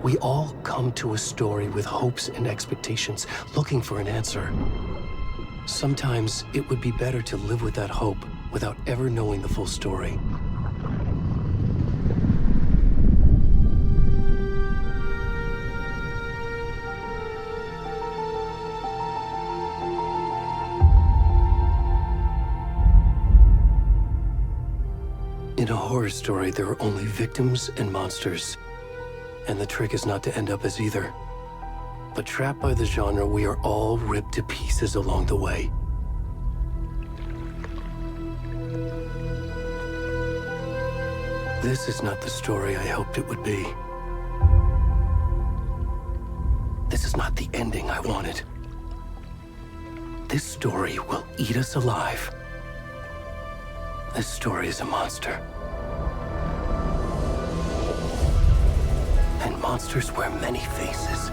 We all come to a story with hopes and expectations, looking for an answer. Sometimes it would be better to live with that hope without ever knowing the full story. In a horror story, there are only victims and monsters. And the trick is not to end up as either. But trapped by the genre, we are all ripped to pieces along the way. This is not the story I hoped it would be. This is not the ending I wanted. This story will eat us alive. This story is a monster. And monsters wear many faces.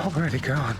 Already gone.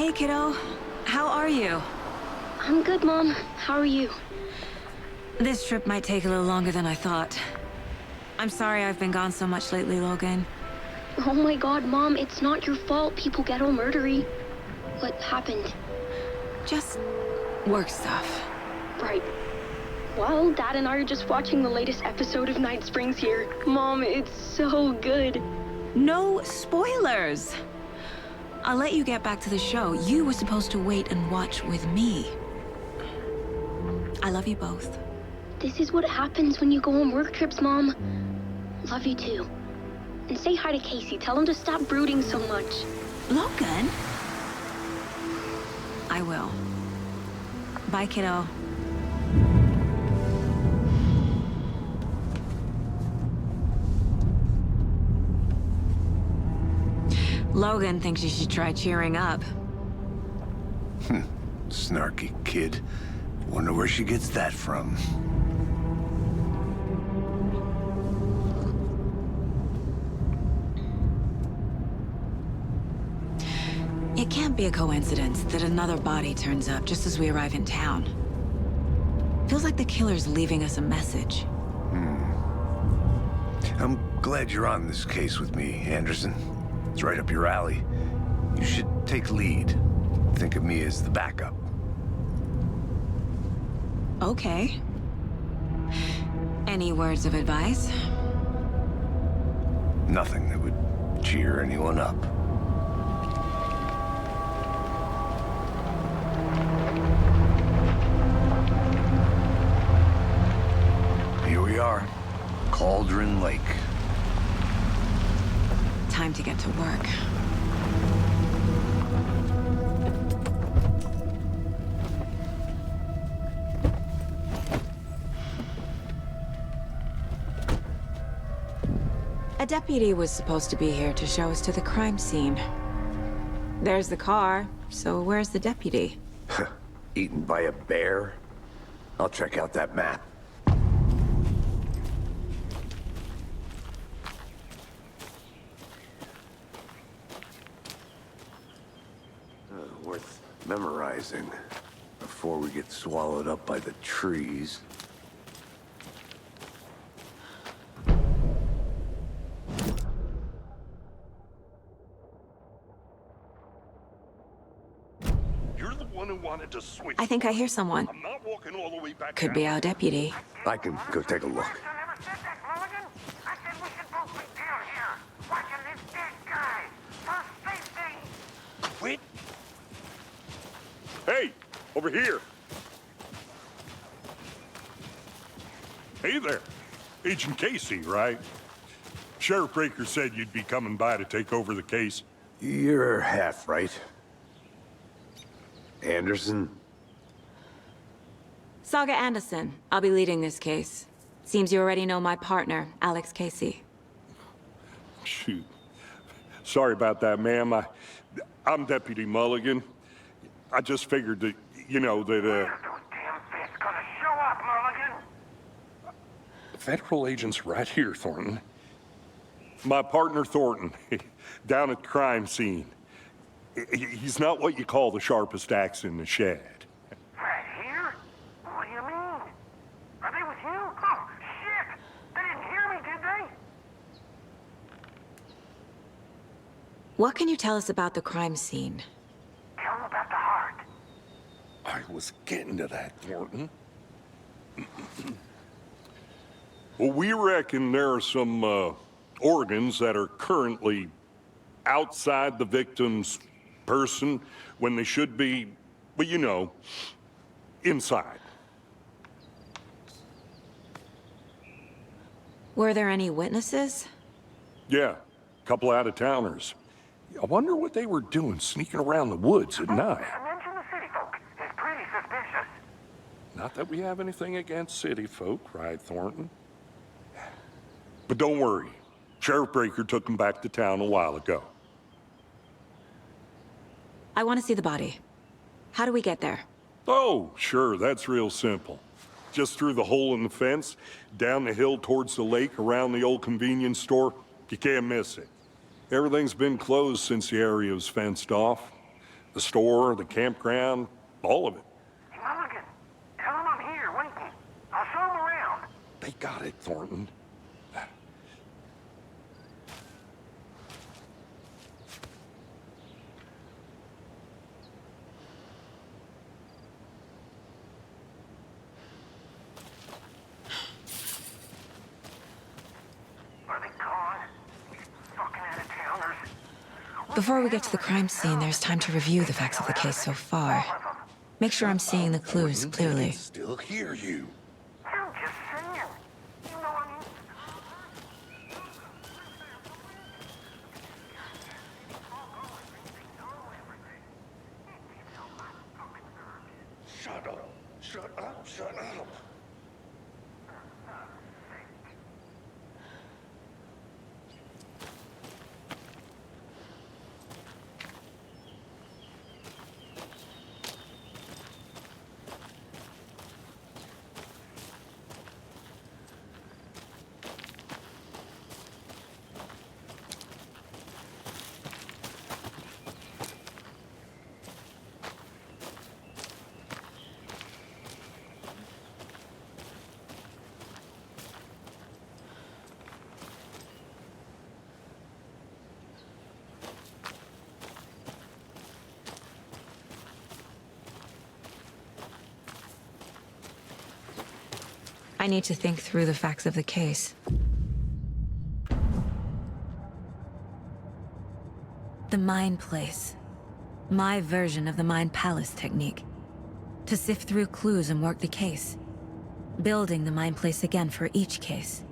Hey, kiddo. How are you? I'm good, Mom. How are you? This trip might take a little longer than I thought. I'm sorry I've been gone so much lately, Logan. Oh my god, Mom, it's not your fault people get all murdery. What happened? Just work stuff. Right. Well, Dad and I are just watching the latest episode of Night Springs here. Mom, it's so good. No spoilers! I'll let you get back to the show. You were supposed to wait and watch with me. I love you both. This is what happens when you go on work trips, Mom. Love you too. And say hi to Casey. Tell him to stop brooding so much. Logan? I will. Bye, kiddo. Logan thinks you should try cheering up. Snarky kid. Wonder where she gets that from. It can't be a coincidence that another body turns up just as we arrive in town. Feels like the killer's leaving us a message. I'm glad you're on this case with me, Anderson. It's right up your alley. You should take lead. Think of me as the backup. Okay. Any words of advice? Nothing that would cheer anyone up. Here we are. Cauldron Lake. Time to get to work. A deputy was supposed to be here to show us to the crime scene. There's the car, so where's the deputy? Eaten by a bear? I'll check out that map. Worth memorizing before we get swallowed up by the trees. You're the one who wanted to switch. I think I hear someone. I'm not walking all the way back Could down. be our deputy. I can go take a look. Wait. Hey, over here. Hey there. Agent Casey, right? Sheriff Breaker said you'd be coming by to take over the case. You're half right. Anderson? Saga Anderson. I'll be leading this case. Seems you already know my partner, Alex Casey. Shoot. Sorry about that, ma'am. I'm Deputy Mulligan. I just figured that, you know, that, Federal agent's right here, Thornton. My partner, Thornton, down at the crime scene. He's not what you call the sharpest axe in the shed. Right here? What do you mean? Are they with you? Oh, shit! They didn't hear me, did they? What can you tell us about the crime scene? Tell them about the heart. I was getting to that, Thornton. Well, we reckon there are some, organs that are currently outside the victim's person when they should be, well, you know, inside. Were there any witnesses? Yeah, a couple out-of-towners. I wonder what they were doing sneaking around the woods at night. Mention the city folk. It's pretty suspicious. Not that we have anything against city folk, right, Thornton? But don't worry. Sheriff Breaker took them back to town a while ago. I want to see the body. How do we get there? Oh, sure, that's real simple. Just through the hole in the fence, down the hill towards the lake, around the old convenience store. You can't miss it. Everything's been closed since the area was fenced off. The store, the campground, all of it. Mulligan, tell him I'm here waiting. I'll show him around. They got it, Thornton. Are they gone? Fucking out-of-towners. Before we get to the crime scene, there's time to review the facts of the case so far. Make sure I'm seeing the clues clearly. Still hear you. I'm just saying. You know I mean? Shut up. Shut up. Shut up. I need to think through the facts of the case. The Mind Place. My version of the Mind Palace technique. To sift through clues and work the case. Building the Mind Place again for each case.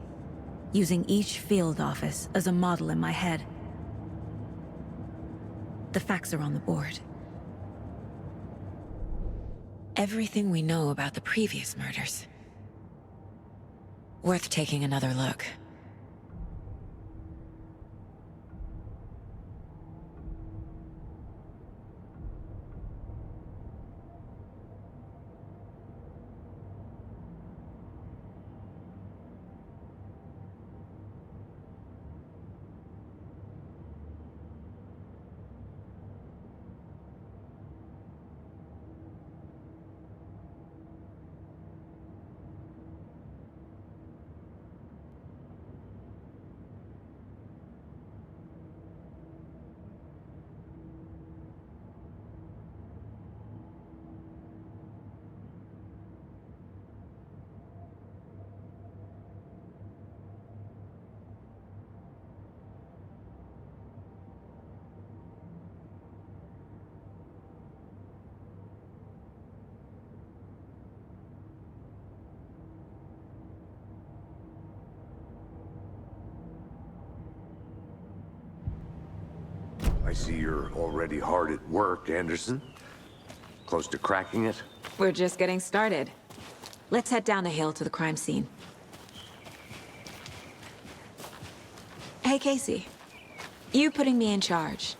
Using each field office as a model in my head. The facts are on the board. Everything we know about the previous murders. Worth taking another look. I see you're already hard at work, Anderson. Close to cracking it? We're just getting started. Let's head down the hill to the crime scene. Hey, Casey. You putting me in charge.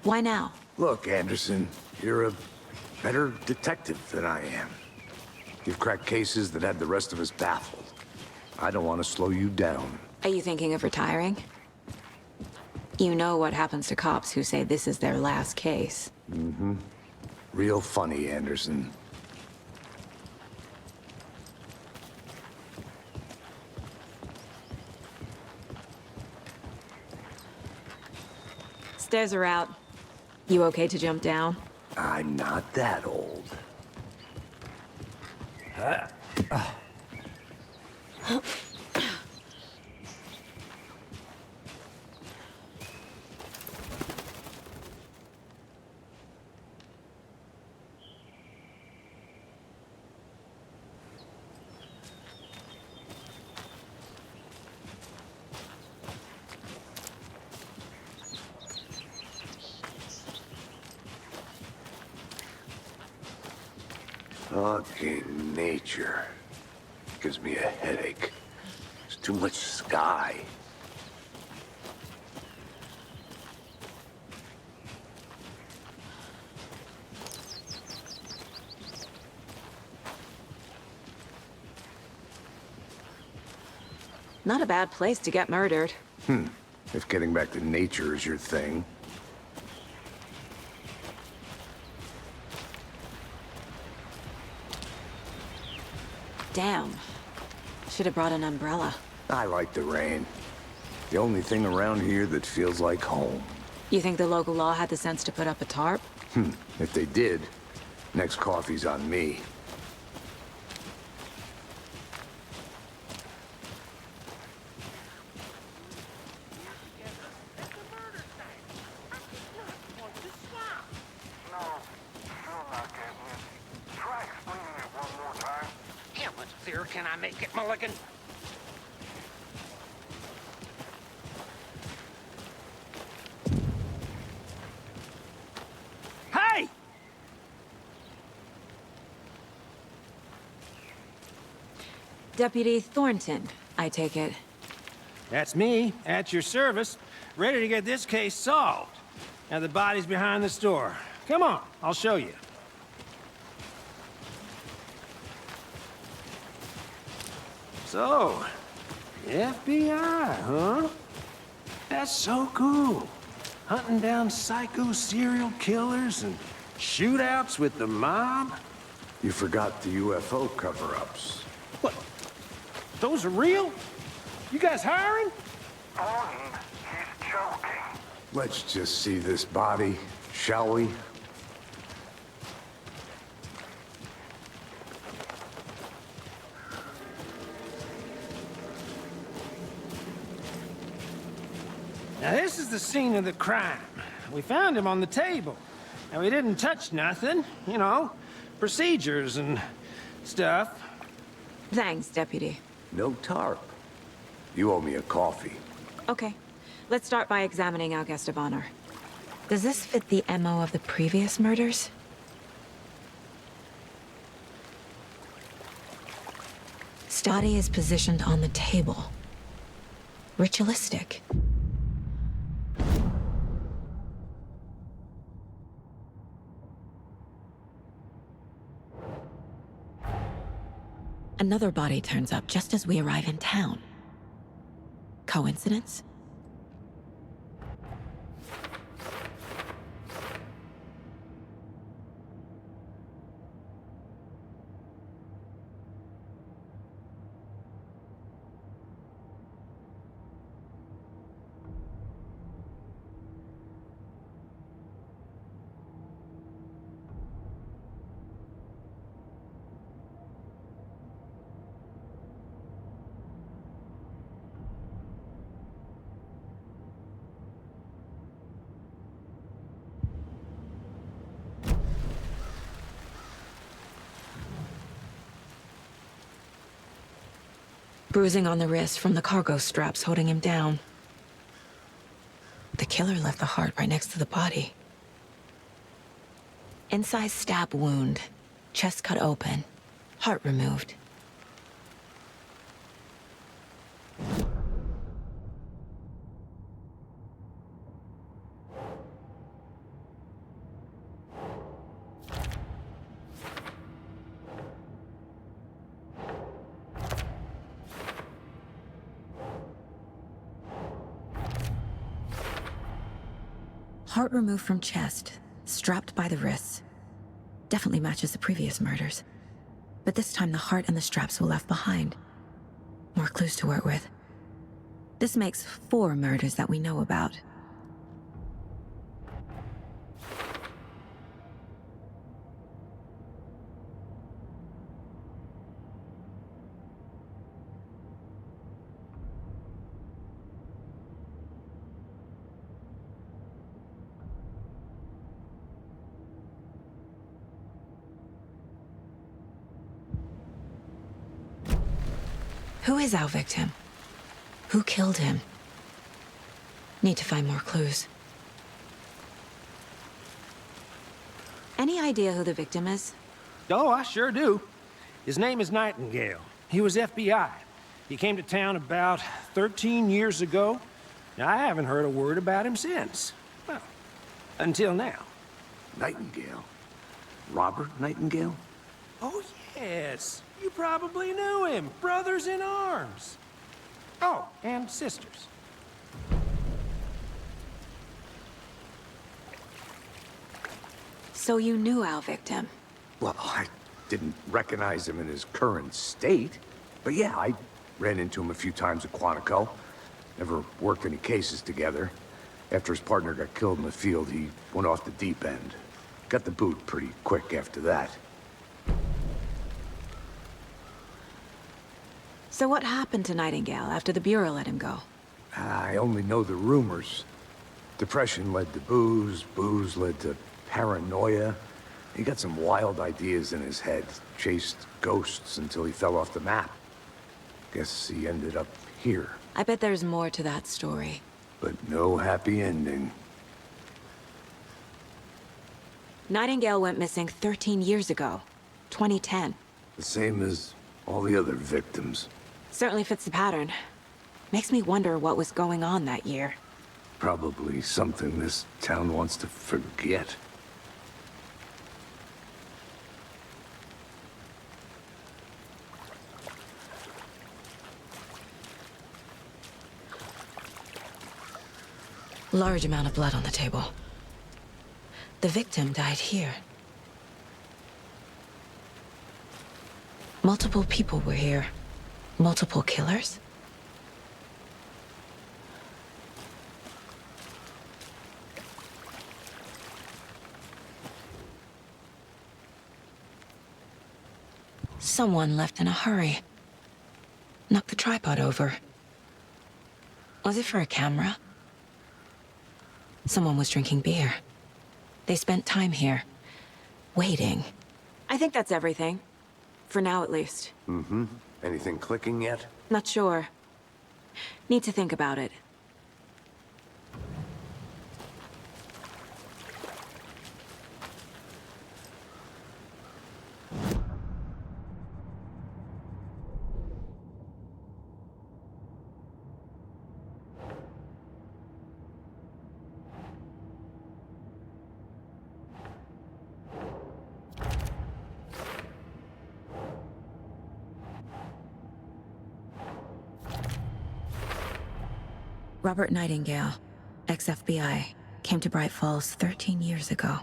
Why now? Look, Anderson, you're a better detective than I am. You've cracked cases that had the rest of us baffled. I don't want to slow you down. Are you thinking of retiring? You know what happens to cops who say this is their last case. Mm-hmm. Real funny, Anderson. Stairs are out. You okay to jump down? I'm not that old. Fucking nature. Gives me a headache. There's too much sky. Not a bad place to get murdered. If getting back to nature is your thing. Damn. Should have brought an umbrella. I like the rain. The only thing around here that feels like home. You think the local law had the sense to put up a tarp? If they did, next coffee's on me. Can I make it, Mulligan? Hey! Deputy Thornton, I take it. That's me, at your service, ready to get this case solved. Now the body's behind the store. Come on, I'll show you. So, FBI, huh? That's so cool. Hunting down psycho serial killers and shootouts with the mob. You forgot the UFO cover-ups. What? Those are real? You guys hiring? Gordon, he's joking. Let's just see this body, shall we? Now this is the scene of the crime. We found him on the table. And we didn't touch nothing, you know, procedures and stuff. Thanks, Deputy. No tarp. You owe me a coffee. Okay. Let's start by examining our guest of honor. Does this fit the MO of the previous murders? Stoddy is positioned on the table. Ritualistic. Another body turns up just as we arrive in town. Coincidence? Bruising on the wrist from the cargo straps holding him down. The killer left the heart right next to the body. Incised stab wound, chest cut open, heart removed. Heart removed from chest, strapped by the wrists. Definitely matches the previous murders. But this time the heart and the straps were left behind. More clues to work with. This makes 4 murders that we know about. Who is our victim? Who killed him? Need to find more clues. Any idea who the victim is? Oh, I sure do. His name is Nightingale. He was FBI. He came to town about 13 years ago. Now, I haven't heard a word about him since. Well, until now. Nightingale? Robert Nightingale? Oh, yes. You probably knew him. Brothers in arms. Oh, and sisters. So you knew our victim? Well, didn't recognize him in his current state. But yeah, I ran into him a few times at Quantico. Never worked any cases together. After his partner got killed in the field, he went off the deep end. Got the boot pretty quick after that. So what happened to Nightingale after the Bureau let him go? I only know the rumors. Depression led to booze, booze led to paranoia. He got some wild ideas in his head, chased ghosts until he fell off the map. Guess he ended up here. I bet there's more to that story. But no happy ending. Nightingale went missing 13 years ago, 2010. The same as all the other victims. Certainly fits the pattern. Makes me wonder what was going on that year. Probably something this town wants to forget. Large amount of blood on the table. The victim died here. Multiple people were here. Multiple killers? Someone left in a hurry. Knocked the tripod over. Was it for a camera? Someone was drinking beer. They spent time here, waiting. I think that's everything. For now, at least. Mm-hmm. Anything clicking yet? Not sure. Need to think about it. Robert Nightingale, ex-FBI, came to Bright Falls 13 years ago.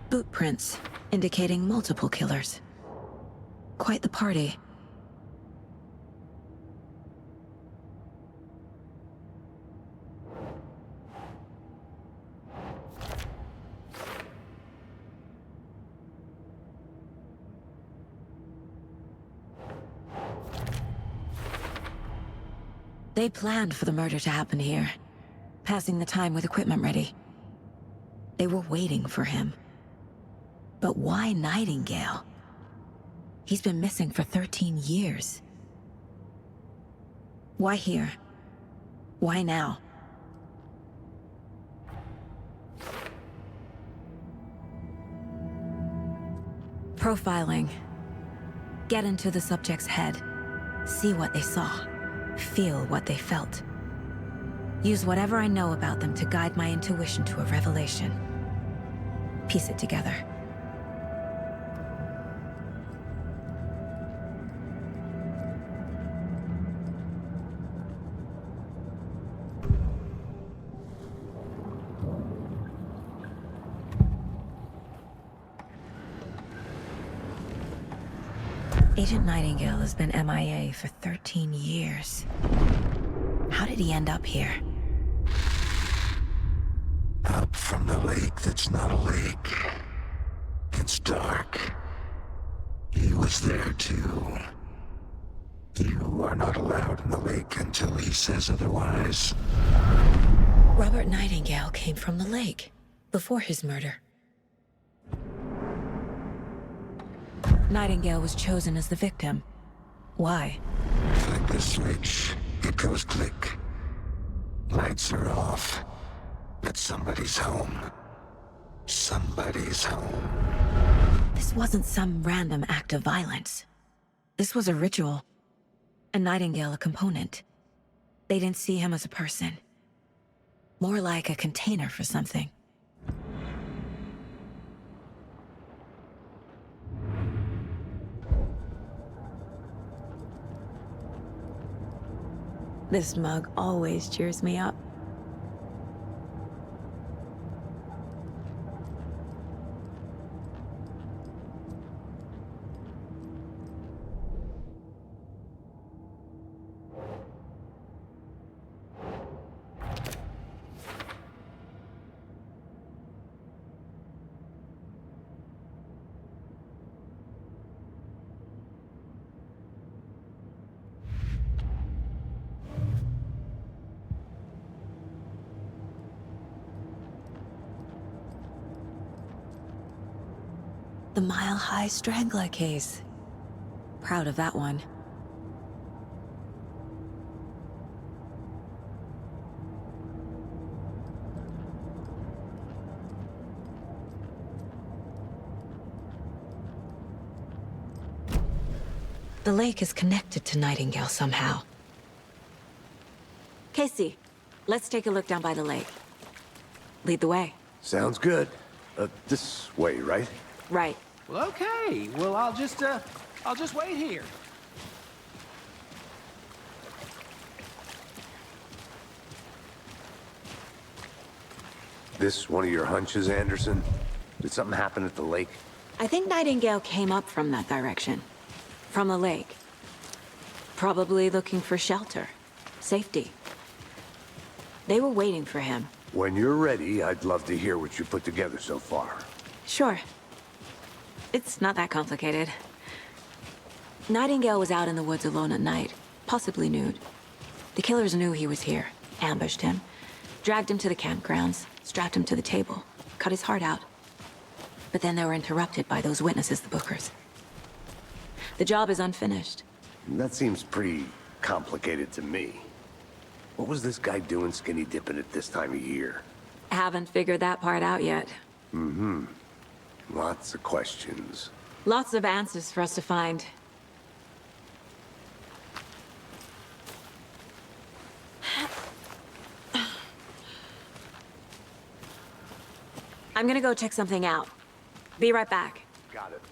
Boot prints, indicating multiple killers. Quite the party. They planned for the murder to happen here, passing the time with equipment ready. They were waiting for him. But why Nightingale? He's been missing for 13 years. Why here? Why now? Profiling. Get into the subject's head. See what they saw. Feel what they felt. Use whatever I know about them to guide my intuition to a revelation. Piece it together. Agent Nightingale has been MIA for 13 years. How did he end up here? Up from the lake that's not a lake. It's dark. He was there too. You are not allowed in the lake until he says otherwise. Robert Nightingale came from the lake, before his murder. Nightingale was chosen as the victim. Why? Flick the switch, it goes click. Lights are off, but somebody's home. Somebody's home. This wasn't some random act of violence. This was a ritual. And Nightingale a component. They didn't see him as a person. More like a container for something. This mug always cheers me up. The Mile High Strangler case. Proud of that one. The lake is connected to Nightingale somehow. Casey, let's take a look down by the lake. Lead the way. Sounds good. This way, right? Right. Well, okay. Well, I'll just wait here. This one of your hunches, Anderson? Did something happen at the lake? I think Nightingale came up from that direction. From the lake. Probably looking for shelter. Safety. They were waiting for him. When you're ready, I'd love to hear what you put together so far. Sure. It's not that complicated. Nightingale was out in the woods alone at night, possibly nude. The killers knew he was here, ambushed him, dragged him to the campgrounds, strapped him to the table, cut his heart out. But then they were interrupted by those witnesses, the Bookers. The job is unfinished. That seems pretty complicated to me. What was this guy doing skinny dipping at this time of year? Haven't figured that part out yet. Mm-hmm. Lots of questions. Lots of answers for us to find. I'm gonna go check something out. Be right back. Got it.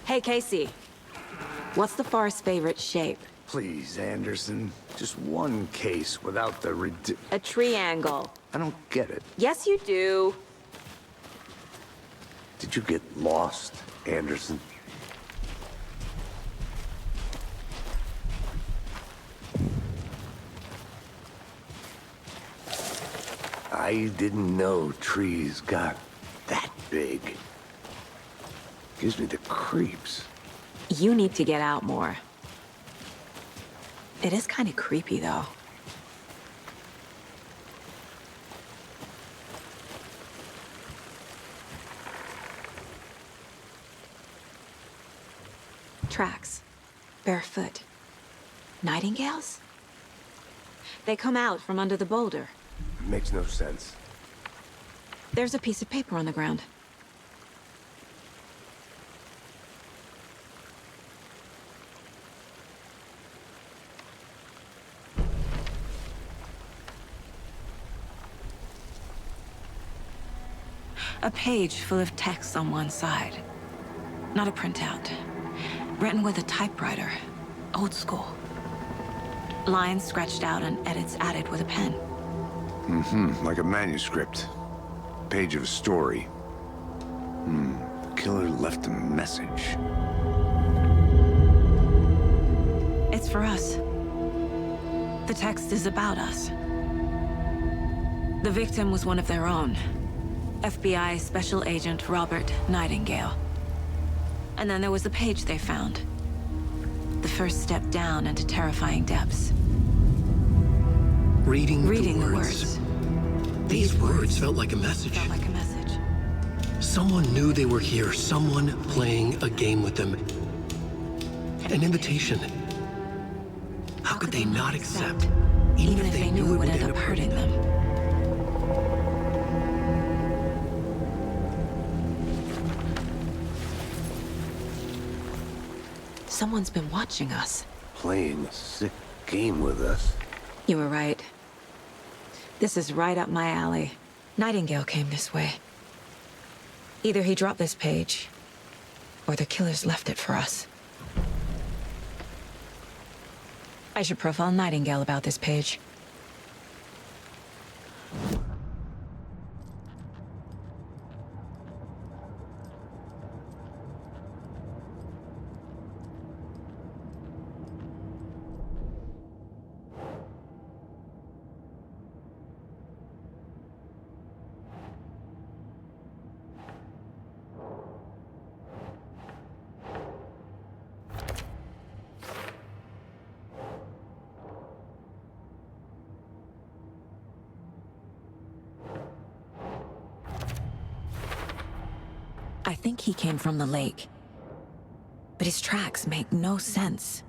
Hey, Casey. What's the forest's favorite shape? Please, Anderson. Just one case without the A triangle. I don't get it. Yes, you do. Did you get lost, Anderson? I didn't know trees got that big. Gives me the creeps. You need to get out more. It is kind of creepy, though. Tracks. Barefoot. Nightingales? They come out from under the boulder. Makes no sense. There's a piece of paper on the ground. A page full of text on one side. Not a printout. Written with a typewriter. Old school. Lines scratched out and edits added with a pen. Like a manuscript. Page of a story. The killer left a message. It's for us. The text is about us. The victim was one of their own. FBI Special Agent Robert Nightingale. And then there was the page they found. The first step down into terrifying depths. Reading the the words. These words felt like a message. Felt like a message. Someone knew they were here. Someone playing a game with them. An invitation. How could they not accept? Even if they knew it would end up hurting them. Someone's been watching us. Playing a sick game with us. You were right. This is right up my alley. Nightingale came this way. Either he dropped this page, or the killers left it for us. I should profile Nightingale about this page. I think he came from the lake. But his tracks make no sense.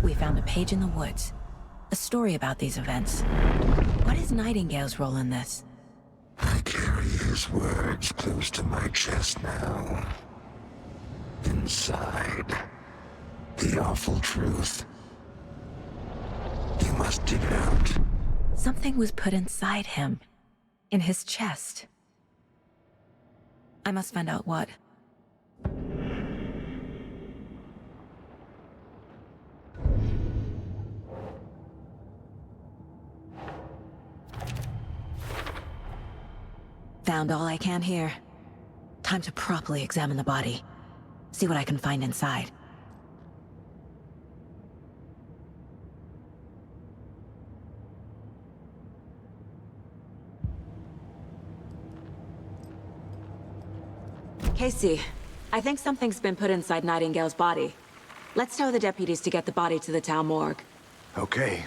We found a page in the woods. A story about these events. What is Nightingale's role in this? I carry his words close to my chest now. Inside, the awful truth. You must dig it out. Something was put inside him. In his chest. I must find out what. Found all I can here. Time to properly examine the body. See what I can find inside. Casey, I think something's been put inside Nightingale's body. Let's tell the deputies to get the body to the town morgue. Okay.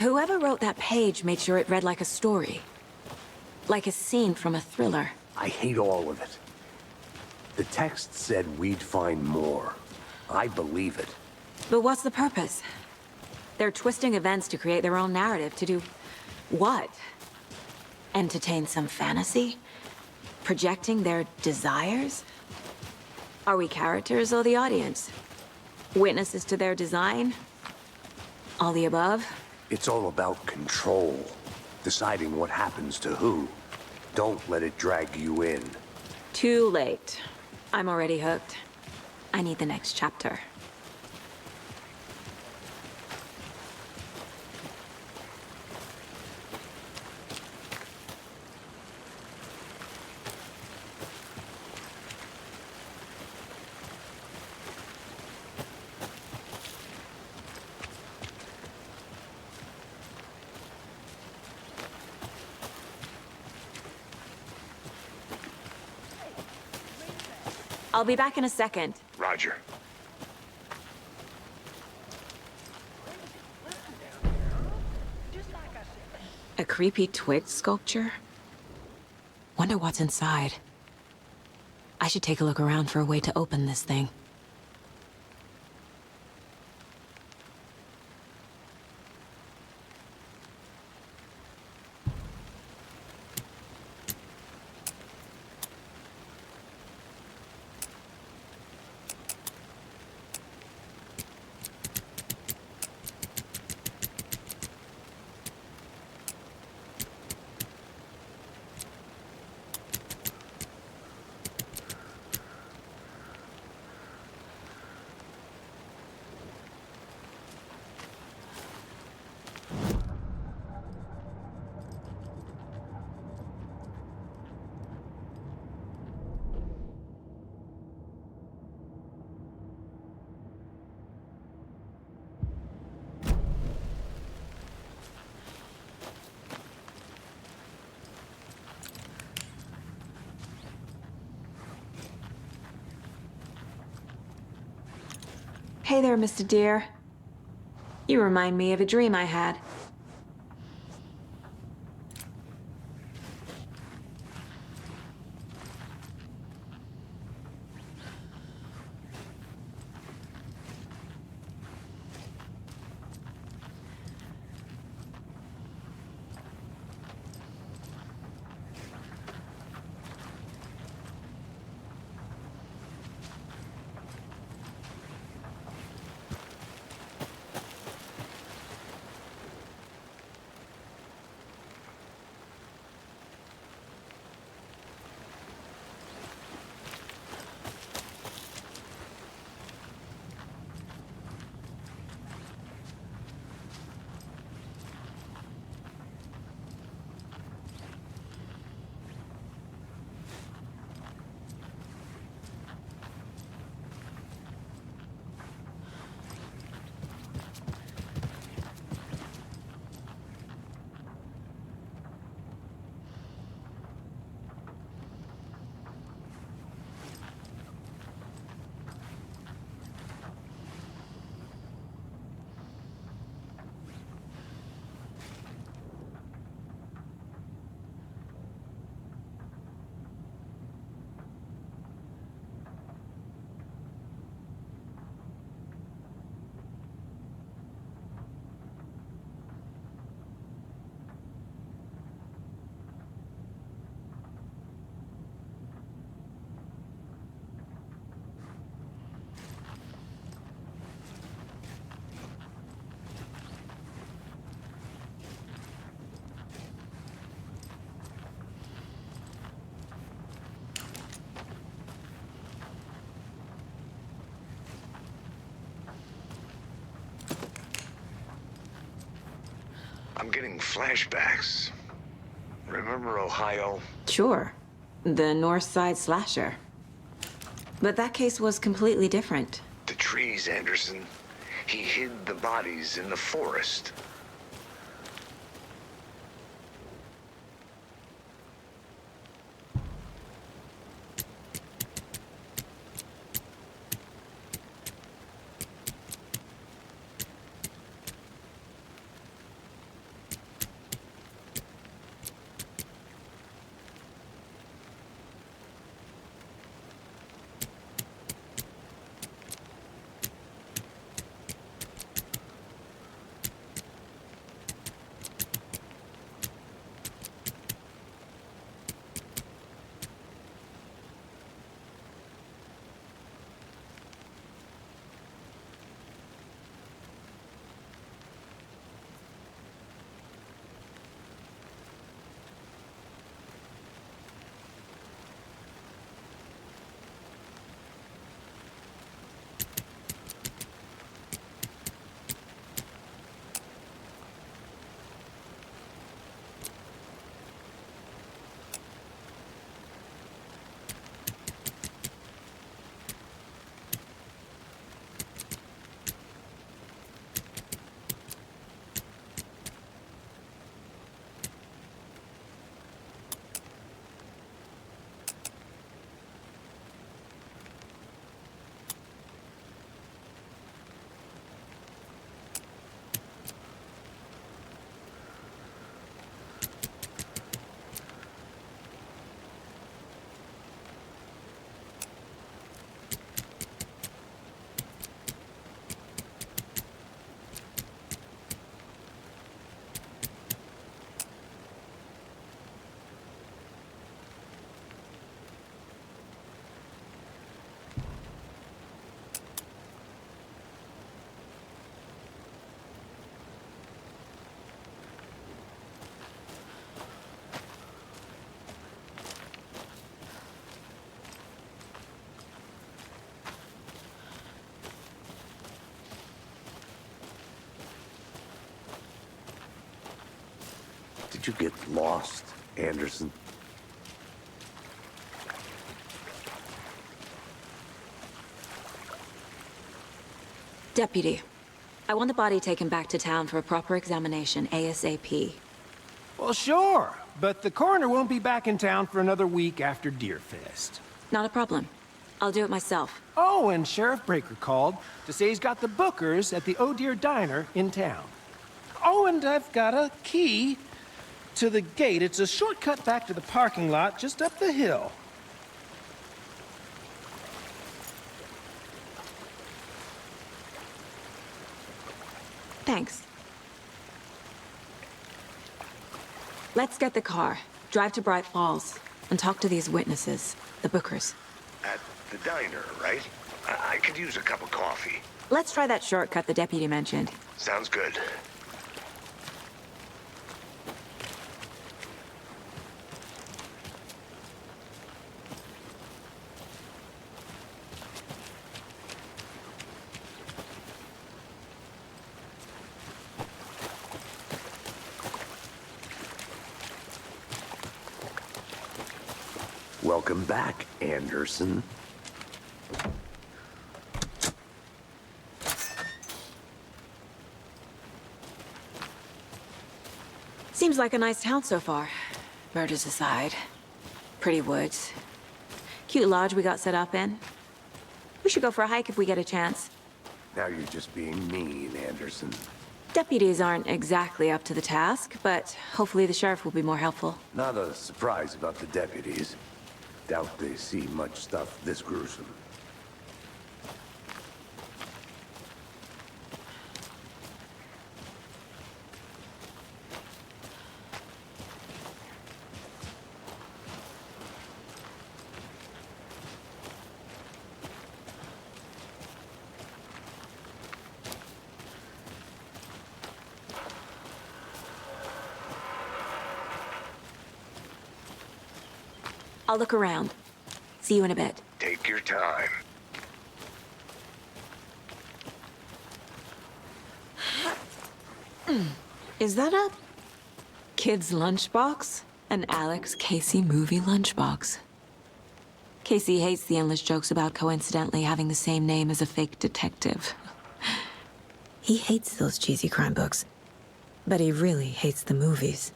Whoever wrote that page made sure it read like a story. Like a scene from a thriller. I hate all of it. The text said we'd find more. I believe it. But what's the purpose? They're twisting events to create their own narrative to do what? Entertain some fantasy? Projecting their desires? Are we characters or the audience? Witnesses to their design? All the above? It's all about control. Deciding what happens to who. Don't let it drag you in. Too late. I'm already hooked. I need the next chapter. I'll be back in a second. Roger. A creepy twig sculpture? Wonder what's inside. I should take a look around for a way to open this thing. Hey there, Mr. Deer. You remind me of a dream I had. I'm getting flashbacks. Remember Ohio? Sure. The North Side slasher. But that case was completely different. The trees, Anderson. He hid the bodies in the forest. How'd you get lost, Anderson? Deputy, I want the body taken back to town for a proper examination ASAP. Well, sure, but the coroner won't be back in town for another week after Deerfest. Not a problem. I'll do it myself. Oh, and Sheriff Breaker called to say he's got the bookers at the Oh Dear Diner in town. Oh, and I've got a key to the gate. It's a shortcut back to the parking lot just up the hill. Thanks. Let's get the car, drive to Bright Falls, and talk to these witnesses, the bookers. At the diner, right? I could use a cup of coffee. Let's try that shortcut the deputy mentioned. Sounds good. Welcome back, Anderson. Seems like a nice town so far. Murders aside. Pretty woods. Cute lodge we got set up in. We should go for a hike if we get a chance. Now you're just being mean, Anderson. Deputies aren't exactly up to the task, but hopefully the sheriff will be more helpful. Not a surprise about the deputies. Doubt they see much stuff this gruesome. I'll look around. See you in a bit. Take your time. Is that a kid's lunchbox? An Alex Casey movie lunchbox. Casey hates the endless jokes about coincidentally having the same name as a fake detective. He hates those cheesy crime books, but he really hates the movies.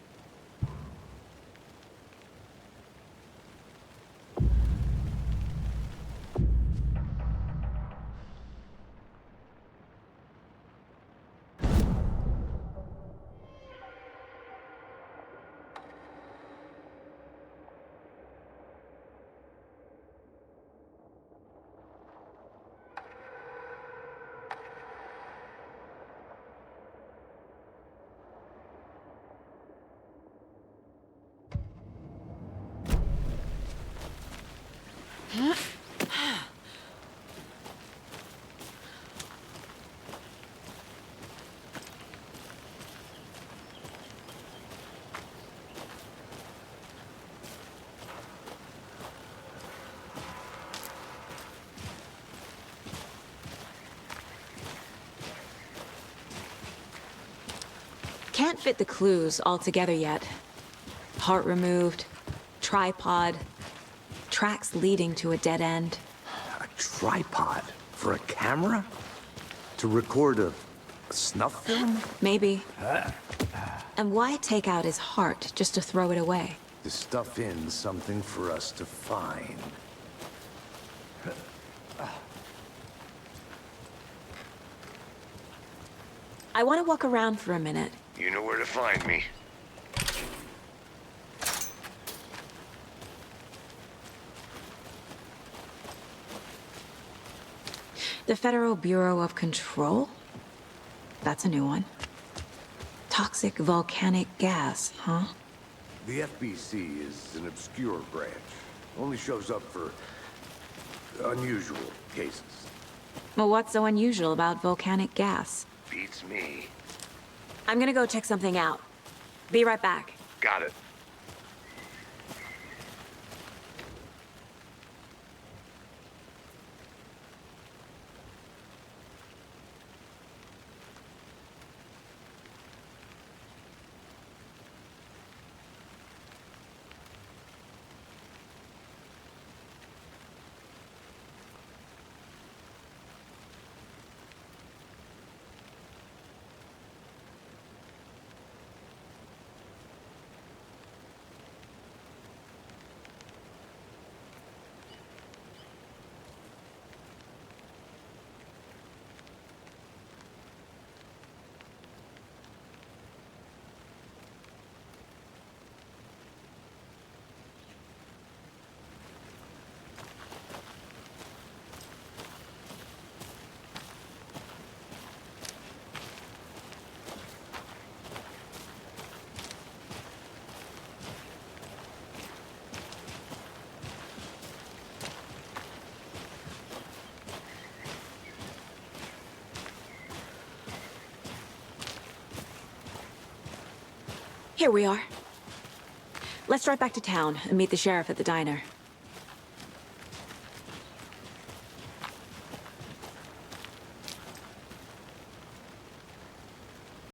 Can't fit the clues all together yet. Heart removed, tripod, tracks leading to a dead end. A tripod for a camera? To record a snuff film? Maybe. And why take out his heart just to throw it away? To stuff in something for us to find. I want to walk around for a minute. You know where to find me. The Federal Bureau of Control? That's a new one. Toxic volcanic gas, huh? The FBC is an obscure branch. Only shows up for unusual cases. Well, what's so unusual about volcanic gas? Beats me. I'm gonna go check something out. Be right back. Got it. Here we are. Let's drive back to town and meet the sheriff at the diner.